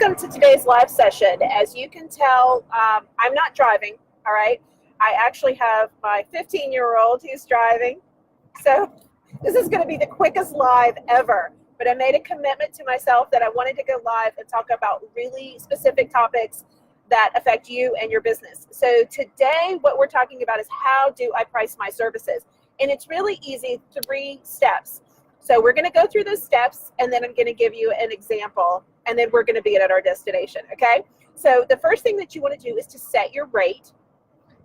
Welcome to today's live session. As you can tell, I'm not driving, all right? I actually have my 15-year-old who's driving. So this is going to be the quickest live ever. But I made a commitment to myself that I wanted to go live and talk about really specific topics that affect you and your business. So today what we're talking about is how do I price my services? And it's really easy, 3 steps. So we're going to go through those steps, and then I'm going to give you an example, and then we're going to be at our destination, okay? So the first thing that you want to do is to set your rate.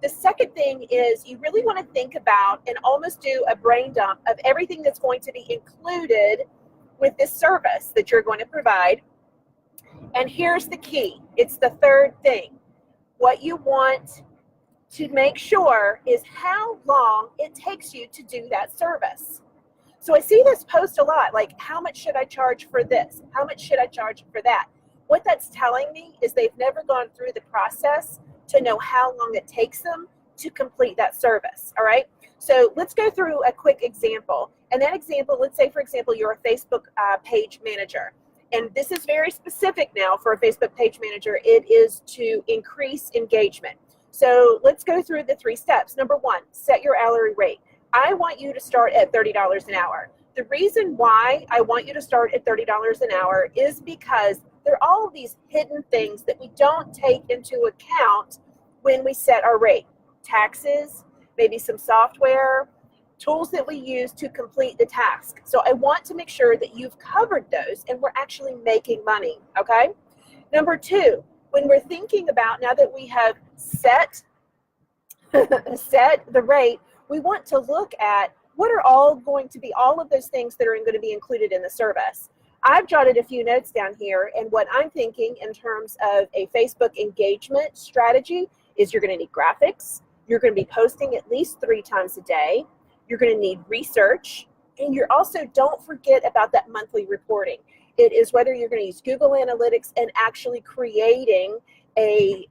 The second thing is you really want to think about and almost do a brain dump of everything that's going to be included with this service that you're going to provide. And here's the key. It's the third thing. What you want to make sure is how long it takes you to do that service. So I see this post a lot, like, how much should I charge for this? How much should I charge for that? What that's telling me is they've never gone through the process to know how long it takes them to complete that service, all right? So let's go through a quick example. And that example, let's say, for example, you're a Facebook page manager. And this is very specific now for a Facebook page manager. It is to increase engagement. So let's go through the 3 steps. Number 1, set your hourly rate. I want you to start at $30 an hour. The reason why I want you to start at $30 an hour is because there are all of these hidden things that we don't take into account when we set our rate. Taxes, maybe some software, tools that we use to complete the task. So I want to make sure that you've covered those and we're actually making money, okay? Number 2, when we're thinking about, now that we have set the rate, we want to look at what are all going to be all of those things that are going to be included in the service. I've jotted a few notes down here, and what I'm thinking in terms of a Facebook engagement strategy is you're going to need graphics, you're going to be posting at least 3 times a day, you're going to need research, and you're also, don't forget about that monthly reporting. It is whether you're going to use Google Analytics and actually creating a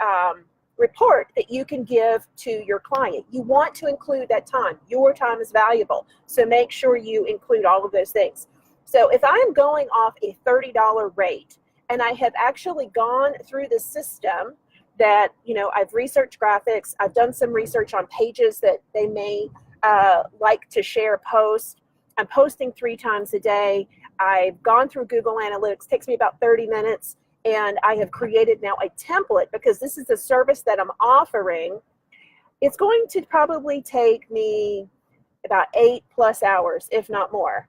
report that you can give to your client. You want to include that time. Your time is valuable. So make sure you include all of those things. So if I'm going off a $30 rate and I have actually gone through the system that, I've researched graphics, I've done some research on pages that they may like to share posts, I'm posting 3 times a day, I've gone through Google Analytics, takes me about 30 minutes, and I have created now a template because this is a service that I'm offering. It's going to probably take me about 8+ hours, if not more.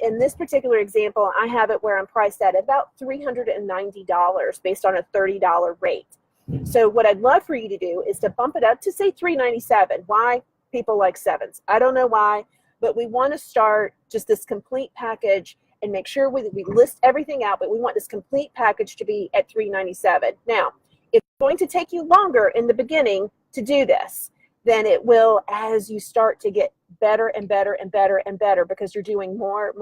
In this particular example, I have it where I'm priced at about $390 based on a $30 rate. So what I'd love for you to do is to bump it up to, say, $397. Why? People like 7s. I don't know why, but we want to start just this complete package and make sure we list everything out, but we want this complete package to be at $397. Now, it's going to take you longer in the beginning to do this than it will as you start to get better and better and better and better, because you're doing more,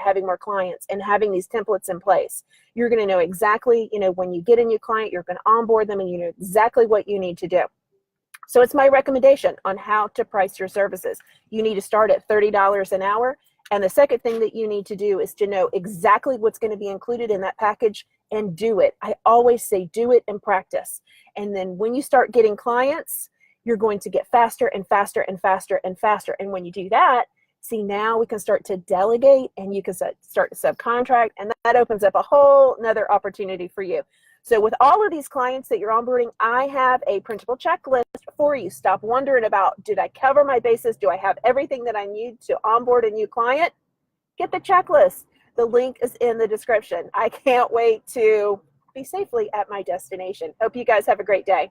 having more clients and having these templates in place. You're going to know exactly, when you get a new client, you're going to onboard them and you know exactly what you need to do. So it's my recommendation on how to price your services. You need to start at $30 an hour. And the second thing that you need to do is to know exactly what's going to be included in that package and do it. I always say do it and practice. And then when you start getting clients, you're going to get faster and faster and faster and faster. And when you do that, see, now we can start to delegate and you can start to subcontract, and that opens up a whole nother opportunity for you. So with all of these clients that you're onboarding, I have a printable checklist for you. Stop wondering about, did I cover my bases? Do I have everything that I need to onboard a new client? Get the checklist. The link is in the description. I can't wait to be safely at my destination. Hope you guys have a great day.